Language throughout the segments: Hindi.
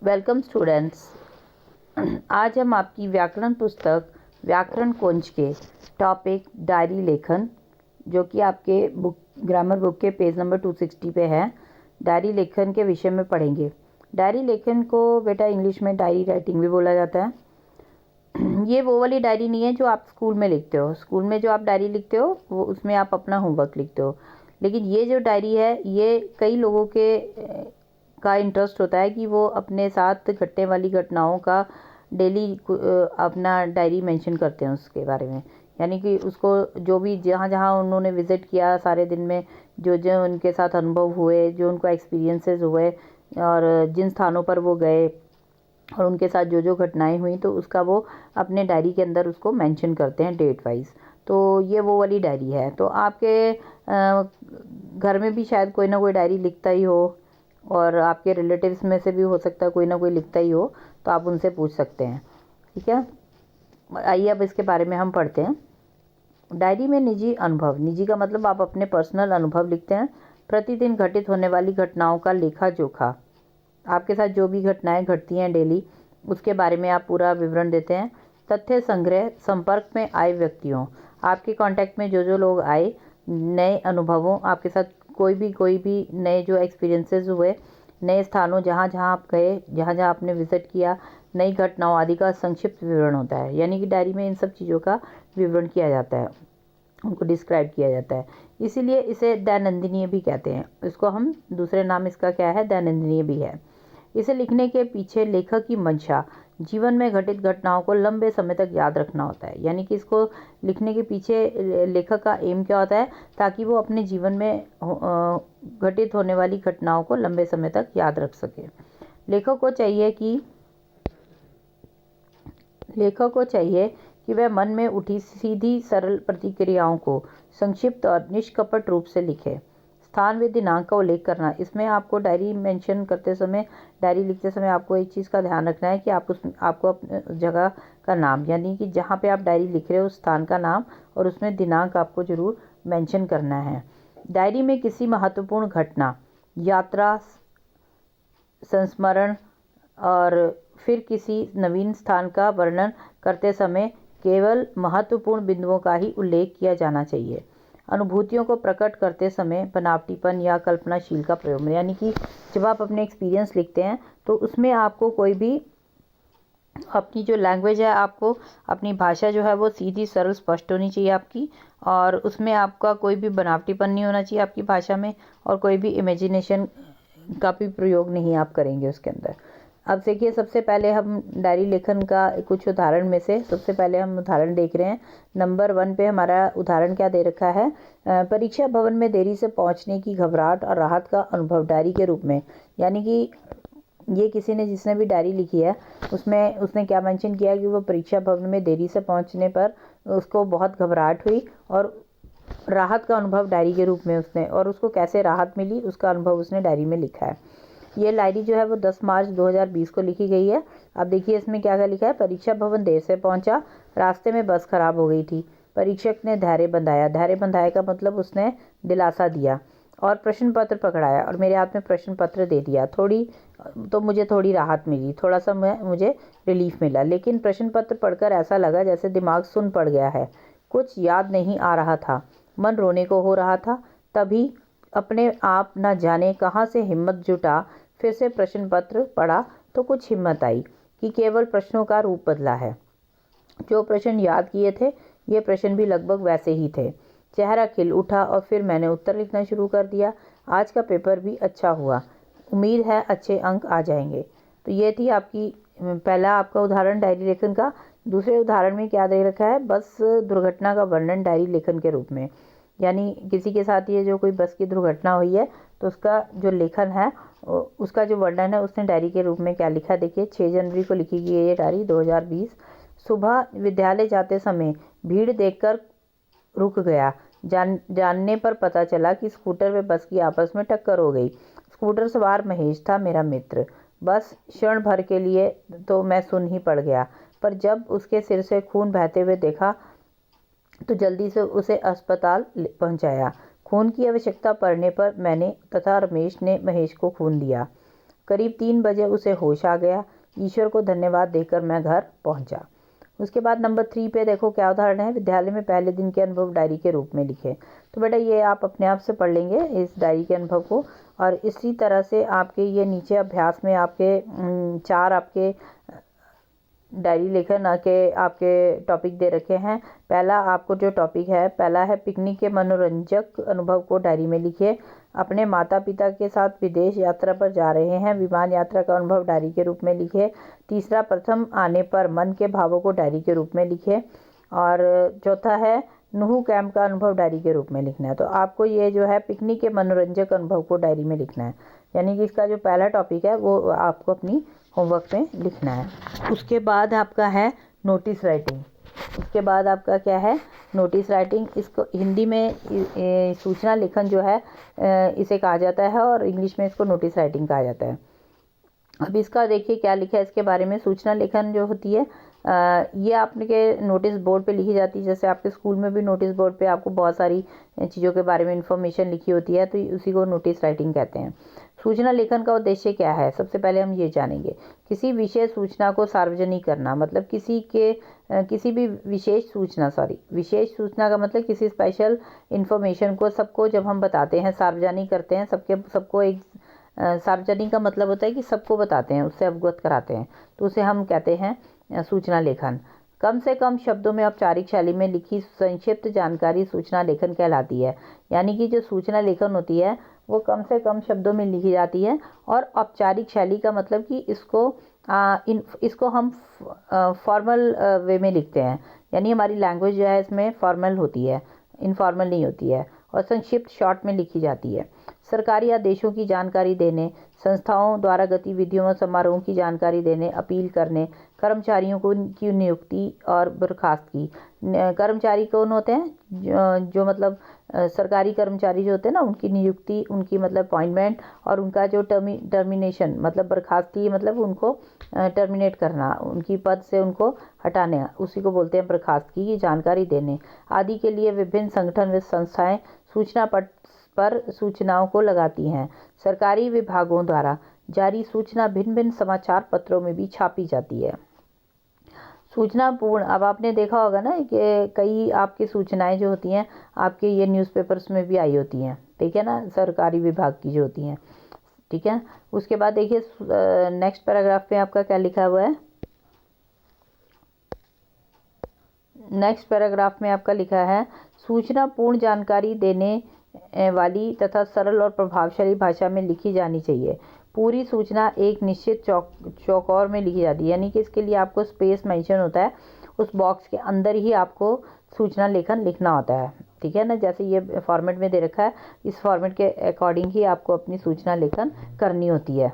Welcome students. आज हम आपकी व्याकरण पुस्तक व्याकरण कुंज के टॉपिक डायरी लेखन, जो कि आपके ग्रामर बुक के पेज नंबर 260 पे है, डायरी लेखन के विषय में पढ़ेंगे। डायरी लेखन को बेटा इंग्लिश में डायरी राइटिंग भी बोला जाता है। ये वो वाली डायरी नहीं है जो आप स्कूल में लिखते हो। स्कूल में जो आप डायरी लिखते हो वो उसमें आप अपना होमवर्क लिखते हो, लेकिन ये जो डायरी है ये कई लोगों के का इंटरेस्ट होता है कि वो अपने साथ घटने वाली घटनाओं का डेली अपना डायरी मेंशन करते हैं उसके बारे में। यानी कि उसको जो भी जहाँ जहाँ उन्होंने विज़िट किया सारे दिन में, जो जो उनके साथ अनुभव हुए, जो उनको एक्सपीरियंसेस हुए और जिन स्थानों पर वो गए और उनके साथ जो जो घटनाएं हुई, तो उसका वो अपने डायरी के अंदर उसको मेंशन करते हैं डेट वाइज। तो ये वो वाली डायरी है। तो आपके घर में भी शायद कोई ना कोई डायरी लिखता ही हो, और आपके रिलेटिव्स में से भी हो सकता है कोई ना कोई लिखता ही हो, तो आप उनसे पूछ सकते हैं। ठीक है, आइए अब इसके बारे में हम पढ़ते हैं। डायरी में निजी अनुभव। निजी का मतलब आप अपने पर्सनल अनुभव लिखते हैं। प्रतिदिन घटित होने वाली घटनाओं का लेखा जोखा। आपके साथ जो भी घटनाएं घटती हैं डेली, उसके बारे में आप पूरा विवरण देते हैं। तथ्य संग्रह। संपर्क में आए व्यक्तियों, आपके कांटेक्ट में जो जो लोग आए, नए अनुभवों, आपके साथ कोई भी नए जो एक्सपीरियंसेस हुए, नए स्थानों जहाँ जहाँ आप गए, जहाँ जहाँ आपने विज़िट किया, नई घटनाओं आदि का संक्षिप्त विवरण होता है। यानी कि डायरी में इन सब चीज़ों का विवरण किया जाता है, उनको डिस्क्राइब किया जाता है। इसीलिए इसे दैनंदिनीय भी कहते हैं। इसको हम दूसरे नाम इसका क्या है, दैनंदिनीय भी है। इसे लिखने के पीछे लेखक की मंशा, जीवन में घटित घटनाओं को लंबे समय तक याद रखना होता है। यानी कि इसको लिखने के पीछे लेखक का एम क्या होता है, ताकि वो अपने जीवन में घटित होने वाली घटनाओं को लंबे समय तक याद रख सके। लेखक को चाहिए कि वह मन में उठी सीधी सरल प्रतिक्रियाओं को संक्षिप्त और निष्कपट रूप से लिखे। स्थान व दिनांक का उल्लेख करना। इसमें आपको डायरी मेंशन करते समय, डायरी लिखते समय आपको एक चीज़ का ध्यान रखना है कि आपको अपने जगह का नाम, यानी कि जहाँ पे आप डायरी लिख रहे हो उस स्थान का नाम और उसमें दिनांक आपको ज़रूर मेंशन करना है। डायरी में किसी महत्वपूर्ण घटना, यात्रा, संस्मरण और फिर किसी नवीन स्थान का वर्णन करते समय केवल महत्वपूर्ण बिंदुओं का ही उल्लेख किया जाना चाहिए। अनुभूतियों को प्रकट करते समय बनावटीपन या कल्पनाशील का प्रयोग। यानी कि जब आप अपने एक्सपीरियंस लिखते हैं तो उसमें आपको कोई भी अपनी जो लैंग्वेज है, आपको अपनी भाषा जो है वो सीधी सरल स्पष्ट होनी चाहिए आपकी, और उसमें आपका कोई भी बनावटीपन नहीं होना चाहिए आपकी भाषा में, और कोई भी इमेजिनेशन का भी प्रयोग नहीं आप करेंगे उसके अंदर। अब देखिए, सबसे पहले हम डायरी लेखन का कुछ उदाहरण में से सबसे पहले हम उदाहरण देख रहे हैं। नंबर 1 पे हमारा उदाहरण क्या दे रखा है, परीक्षा भवन में देरी से पहुंचने की घबराहट और राहत का अनुभव डायरी के रूप में। यानी कि ये किसी ने, जिसने भी डायरी लिखी है, उसमें उसने क्या मेंशन किया कि वो परीक्षा भवन में देरी से पहुंचने पर उसको बहुत घबराहट हुई और राहत का अनुभव डायरी के रूप में उसने, और उसको कैसे राहत मिली उसका अनुभव उसने डायरी में लिखा है। ये डायरी जो है वो 10 मार्च 2020 को लिखी गई है। अब देखिए इसमें क्या क्या लिखा है। परीक्षा भवन देर से पहुंचा, रास्ते में बस खराब हो गई थी, परीक्षक ने धैर्य बंधाया। धैर्य बंधाया का मतलब उसने दिलासा दिया, और प्रश्न पत्र पकड़ाया और मेरे हाथ में प्रश्न पत्र दे दिया। मुझे थोड़ी राहत मिली, थोड़ा सा मुझे रिलीफ मिला, लेकिन प्रश्न पत्र पढ़कर ऐसा लगा जैसे दिमाग सुन पड़ गया है। कुछ याद नहीं आ रहा था, मन रोने को हो रहा था। तभी अपने आप न जाने कहाँ से हिम्मत जुटा, फिर से प्रश्न पत्र पढ़ा तो कुछ हिम्मत आई कि केवल प्रश्नों का रूप बदला है। जो प्रश्न याद किए थे, ये प्रश्न भी लगभग वैसे ही थे। चेहरा खिल उठा और फिर मैंने उत्तर लिखना शुरू कर दिया। आज का पेपर भी अच्छा हुआ, उम्मीद है अच्छे अंक आ जाएंगे। तो ये थी आपकी पहला आपका उदाहरण डायरी लेखन का। दूसरे उदाहरण में क्या दे रखा है, बस दुर्घटना का वर्णन डायरी लेखन के रूप में। यानी किसी के साथ ये जो कोई बस की दुर्घटना हुई है, तो उसका जो लेखन है, उसका जो वर्णन है, उसने डायरी के रूप में क्या लिखा। देखिए 6 जनवरी को लिखी गई है ये डायरी 2020। सुबह विद्यालय जाते समय भीड़ देखकर रुक गया। जानने पर पता चला कि स्कूटर व बस की आपस में टक्कर हो गई। स्कूटर सवार महेश था मेरा मित्र। बस क्षण भर के लिए तो मैं सुन ही पड़ गया, पर जब उसके सिर से खून बहते हुए देखा तो जल्दी से उसे अस्पताल पहुंचाया। खून की आवश्यकता पड़ने पर मैंने तथा रमेश ने महेश को खून दिया। करीब 3 बजे उसे होश आ गया। ईश्वर को धन्यवाद देकर मैं घर पहुंचा। उसके बाद नंबर 3 पे देखो क्या उदाहरण है। विद्यालय में पहले दिन के अनुभव डायरी के रूप में लिखे। तो बेटा ये आप अपने आप से पढ़ लेंगे इस डायरी के अनुभव को। और इसी तरह से आपके ये नीचे अभ्यास में आपके 4 आपके डायरी लेखन के आपके टॉपिक दे रखे हैं। पहला आपको जो टॉपिक है, पहला है पिकनिक के मनोरंजक अनुभव को डायरी में लिखिए। अपने माता पिता के साथ विदेश यात्रा पर जा रहे हैं, विमान यात्रा का अनुभव डायरी के रूप में लिखिए। तीसरा, प्रथम आने पर मन के भावों को डायरी के रूप में लिखिए। और चौथा है नुहू कैंप का अनुभव डायरी के रूप में लिखना है। तो आपको ये जो है पिकनिक के मनोरंजक अनुभव को डायरी में लिखना है, यानी कि इसका जो पहला टॉपिक है वो आपको अपनी होमवर्क में लिखना है। उसके बाद आपका है नोटिस राइटिंग। उसके बाद आपका क्या है, नोटिस राइटिंग। इसको हिंदी में सूचना लेखन जो है इसे कहा जाता है और इंग्लिश में इसको नोटिस राइटिंग कहा जाता है। अब इसका देखिए क्या लिखा है इसके बारे में। सूचना लेखन जो होती है ये आपके नोटिस बोर्ड पे लिखी जाती है। जैसे आपके स्कूल में भी नोटिस बोर्ड पे आपको बहुत सारी चीज़ों के बारे में इंफॉर्मेशन लिखी होती है, तो उसी को नोटिस राइटिंग कहते हैं। सूचना लेखन का उद्देश्य क्या है, सबसे पहले हम ये जानेंगे। किसी विशेष सूचना को सार्वजनिक करना, मतलब किसी भी विशेष सूचना का मतलब किसी स्पेशल इन्फॉर्मेशन को सबको जब हम बताते हैं, सार्वजनिक करते हैं, सबको एक सार्वजनिक का मतलब होता है कि सबको बताते हैं, उससे अवगत कराते हैं, तो उसे हम कहते हैं सूचना लेखन। कम से कम शब्दों में औपचारिक शैली में लिखी संक्षिप्त जानकारी सूचना लेखन कहलाती है। यानी कि जो सूचना लेखन होती है वो कम से कम शब्दों में लिखी जाती है। और औपचारिक शैली का मतलब कि इसको हम फॉर्मल वे में लिखते हैं, यानी हमारी लैंग्वेज जो है इसमें फॉर्मल होती है, इनफॉर्मल नहीं होती है, और संक्षिप्त शॉर्ट में लिखी जाती है। सरकारी आदेशों की जानकारी देने, संस्थाओं द्वारा गतिविधियों और समारोहों की जानकारी देने, अपील करने, कर्मचारियों की नियुक्ति और बर्खास्तगी। कर्मचारी कौन होते हैं, जो मतलब सरकारी कर्मचारी जो होते हैं ना, उनकी नियुक्ति, उनकी मतलब अपॉइंटमेंट, और उनका जो टर्मिनेशन मतलब बर्खास्तगी, मतलब उनको टर्मिनेट करना, उनकी पद से उनको हटाने, उसी को बोलते हैं बर्खास्तगी की जानकारी देने आदि के लिए विभिन्न संगठन व संस्थाएं सूचना पट पर सूचनाओं को लगाती हैं। सरकारी विभागों द्वारा जारी सूचना भिन्न भिन्न समाचार पत्रों में भी छापी जाती है। सूचना पूर्ण, अब आपने देखा होगा ना कि कई आपकी सूचनाएं जो होती हैं आपके ये न्यूज़पेपर्स में भी आई होती हैं, ठीक है ना, सरकारी विभाग की जो होती हैं, ठीक है। उसके बाद देखिए नेक्स्ट पैराग्राफ पे आपका क्या लिखा हुआ है। नेक्स्ट पैराग्राफ में आपका लिखा है, सूचना पूर्ण जानकारी देने वाली तथा सरल और प्रभावशाली भाषा में लिखी जानी चाहिए। पूरी सूचना एक निश्चित चौकोर में लिखी जाती है, यानी कि इसके लिए आपको स्पेस मेंशन होता है, उस बॉक्स के अंदर ही आपको सूचना लेखन लिखना होता है, ठीक है ना। जैसे ये फॉर्मेट में दे रखा है, इस फॉर्मेट के अकॉर्डिंग ही आपको अपनी सूचना लेखन करनी होती है।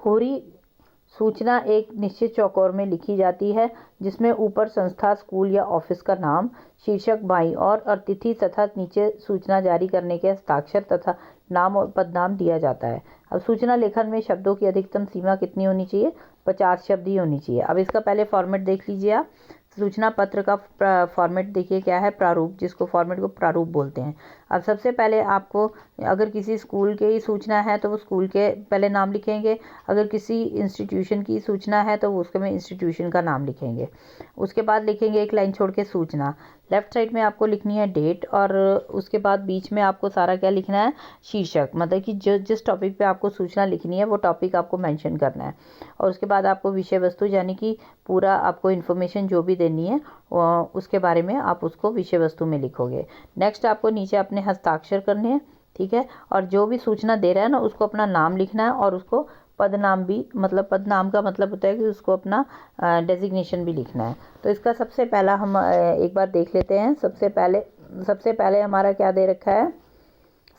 पूरी सूचना एक निश्चित चौकोर में लिखी जाती है, जिसमें ऊपर संस्था, स्कूल या ऑफिस का नाम, शीर्षक बाईं और तिथि तथा नीचे सूचना जारी करने के हस्ताक्षर तथा नाम और पदनाम दिया जाता है। अब सूचना लेखन में शब्दों की अधिकतम सीमा कितनी होनी चाहिए, 50 शब्द ही होनी चाहिए। अब इसका पहले फॉर्मेट देख लीजिए आप। सूचना पत्र का फॉर्मेट देखिए क्या है, प्रारूप, जिसको फॉर्मेट को प्रारूप बोलते हैं। अब सबसे पहले आपको अगर किसी स्कूल की सूचना है तो वो स्कूल के पहले नाम लिखेंगे, अगर किसी इंस्टीट्यूशन की सूचना है तो उसके में इंस्टीट्यूशन का नाम लिखेंगे। उसके बाद लिखेंगे एक लाइन छोड़ के सूचना। लेफ्ट साइड में आपको लिखनी है डेट, और उसके बाद बीच में आपको सारा क्या लिखना है, शीर्षक, मतलब कि जिस टॉपिक पे आपको सूचना लिखनी है वो टॉपिक आपको मेंशन करना है। और उसके बाद आपको विषय वस्तु, यानी कि पूरा आपको इन्फॉर्मेशन जो भी देनी है उसके बारे में आप उसको विषय वस्तु में लिखोगे। नेक्स्ट आपको नीचे अपने हस्ताक्षर करने हैं, ठीक है। और जो भी सूचना दे रहा है ना उसको अपना नाम लिखना है, और उसको पदनाम भी, मतलब पदनाम का मतलब होता है कि उसको अपना डेजिग्नेशन भी लिखना है। तो इसका सबसे पहला हम एक बार देख लेते हैं। सबसे पहले हमारा क्या दे रखा है,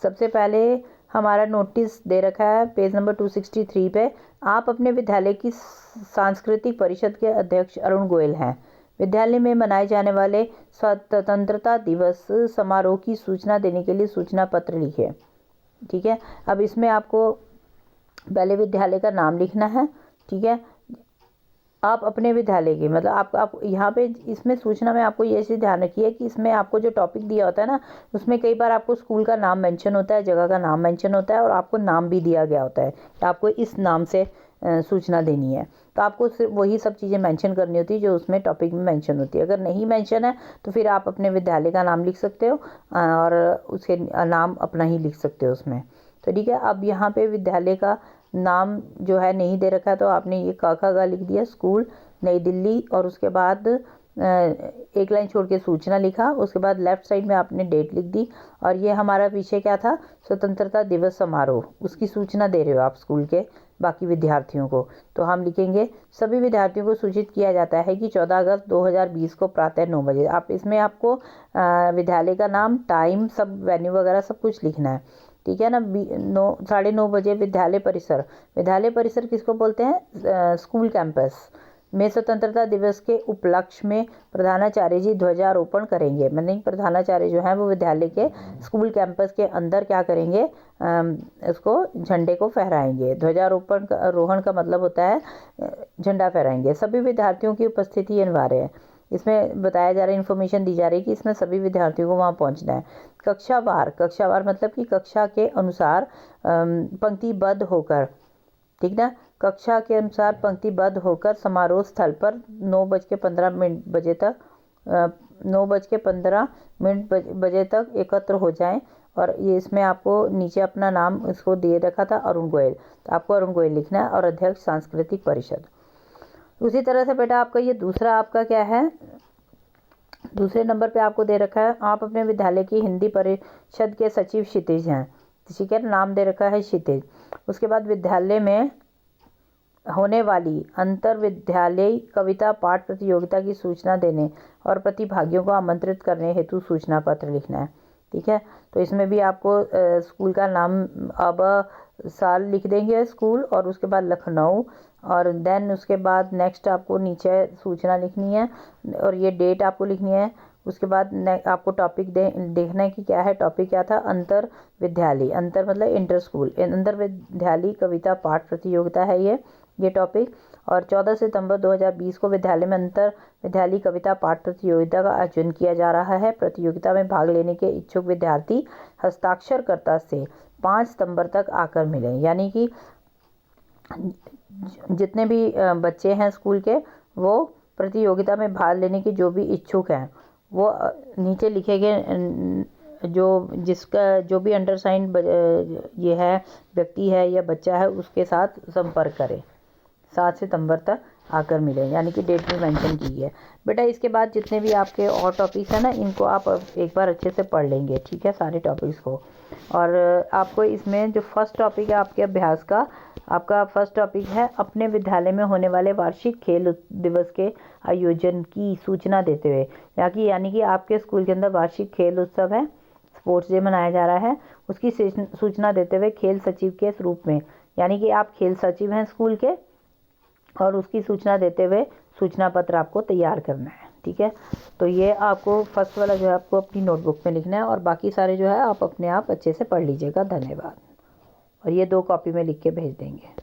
सबसे पहले हमारा नोटिस दे रखा है पेज नंबर 263 पे। आप अपने विद्यालय की सांस्कृतिक परिषद के अध्यक्ष अरुण गोयल हैं। विद्यालय में मनाए जाने वाले स्वतंत्रता दिवस समारोह की सूचना देने के लिए सूचना पत्र लिखे, ठीक है। अब इसमें आपको पहले विद्यालय का नाम लिखना है, ठीक है। आप अपने विद्यालय की, मतलब आप यहाँ पे इसमें सूचना में आपको ये चीज़ ध्यान रखिए कि इसमें आपको जो टॉपिक दिया होता है ना, उसमें कई बार आपको स्कूल का नाम मेंशन होता है, जगह का नाम मेंशन होता है, और आपको नाम भी दिया गया होता है कि आपको इस नाम से सूचना देनी है। तो आपको सिर्फ वही सब चीज़ें मेंशन करनी होती है जो उसमें टॉपिक में मेंशन होती है। अगर नहीं मेंशन है तो फिर आप अपने विद्यालय का नाम लिख सकते हो और उसके नाम अपना ही लिख सकते हो उसमें। तो ठीक है, अब यहाँ पे विद्यालय का नाम जो है नहीं दे रखा है, तो आपने ये क ख ग लिख दिया, स्कूल नई दिल्ली, और उसके बाद एक लाइन छोड़ के सूचना लिखा, उसके बाद लेफ्ट साइड में आपने डेट लिख दी। और ये हमारा विषय क्या था, स्वतंत्रता दिवस समारोह, उसकी सूचना दे रहे हो आप स्कूल के बाकी विद्यार्थियों को। तो हम लिखेंगे सभी विद्यार्थियों को सूचित किया जाता है कि 14 अगस्त 2020 को प्रातः 9 बजे। आप इसमें आपको विद्यालय का नाम, टाइम, सब वेन्यू वगैरह सब कुछ लिखना है, ठीक है ना। 9:30 बजे विद्यालय परिसर। विद्यालय परिसर किसको बोलते हैं, स्कूल कैंपस में स्वतंत्रता दिवस के उपलक्ष्य में प्रधानाचार्य जी ध्वजारोपण करेंगे। मतलब प्रधानाचार्य जो है वो विद्यालय के स्कूल कैंपस के अंदर क्या करेंगे, इसको झंडे को फहराएंगे। ध्वजारोपण का, रोहण का मतलब होता है झंडा फहराएंगे। सभी विद्यार्थियों की उपस्थिति अनिवार्य है। इसमें बताया जा रहा है, इन्फॉर्मेशन दी जा रही है कि इसमें सभी विद्यार्थियों को वहाँ पहुँचना है। कक्षावार मतलब कि कक्षा के अनुसार पंक्तिबद्ध होकर, ठीक ना, कक्षा के अनुसार पंक्तिबद्ध होकर समारोह स्थल पर 9:15 बजे तक 9:15 बजे तक एकत्र हो जाएं। और ये इसमें आपको नीचे अपना नाम इसको दे रखा था, अरुण गोयल, तो आपको अरुण गोयल लिखना है, और अध्यक्ष सांस्कृतिक परिषद। उसी तरह से बेटा आपका ये दूसरा आपका क्या है, दूसरे नंबर पे आपको दे रखा है, आप अपने विद्यालय की हिंदी परिषद के सचिव क्षितिज हैं, ठीक है, नाम दे रखा है क्षितिज। उसके बाद विद्यालय में होने वाली अंतर विद्यालय कविता पाठ प्रतियोगिता की सूचना देने और प्रतिभागियों को आमंत्रित करने हेतु सूचना पत्र लिखना है, ठीक है। तो इसमें भी आपको स्कूल का नाम, अब साल लिख देंगे स्कूल, और उसके बाद लखनऊ, और देन उसके बाद नेक्स्ट आपको नीचे सूचना लिखनी है, और ये डेट आपको लिखनी है। उसके बाद आपको टॉपिक देखना है कि क्या है, टॉपिक क्या था, अंतर विद्यालय, अंतर मतलब इंटर स्कूल, अंतर विद्यालय कविता पाठ प्रतियोगिता है ये टॉपिक। और 14 सितंबर 2020 को विद्यालय में अंतर विद्यालय कविता पाठ प्रतियोगिता का आयोजन किया जा रहा है। प्रतियोगिता में भाग लेने के इच्छुक विद्यार्थी हस्ताक्षरकर्ता से 5 सितंबर तक आकर मिलें। यानी कि जितने भी बच्चे हैं स्कूल के, वो प्रतियोगिता में भाग लेने के जो भी इच्छुक हैं, वो नीचे लिखे गए जो भी अंडरसाइंड ये है व्यक्ति है या बच्चा है, उसके साथ संपर्क करें, 7 सितंबर तक आकर मिलें, यानी कि डेट भी मेंशन की है। बेटा इसके बाद जितने भी आपके और टॉपिक्स हैं ना, इनको आप एक बार अच्छे से पढ़ लेंगे, ठीक है, सारे टॉपिक्स को। और आपको इसमें जो फर्स्ट टॉपिक है आपके अभ्यास का, आपका फर्स्ट टॉपिक है अपने विद्यालय में होने वाले वार्षिक खेल दिवस के आयोजन की सूचना देते हुए। यानी कि आपके स्कूल के अंदर वार्षिक खेल उत्सव है, स्पोर्ट्स डे मनाया जा रहा है, उसकी सूचना देते हुए खेल सचिव के रूप में, यानी कि आप खेल सचिव हैं स्कूल के, और उसकी सूचना देते हुए सूचना पत्र आपको तैयार करना है, ठीक है। तो ये आपको फर्स्ट वाला जो है आपको अपनी नोटबुक में लिखना है, और बाकी सारे जो है आप अपने आप अच्छे से पढ़ लीजिएगा। धन्यवाद। और ये 2 कॉपी में लिख के भेज देंगे।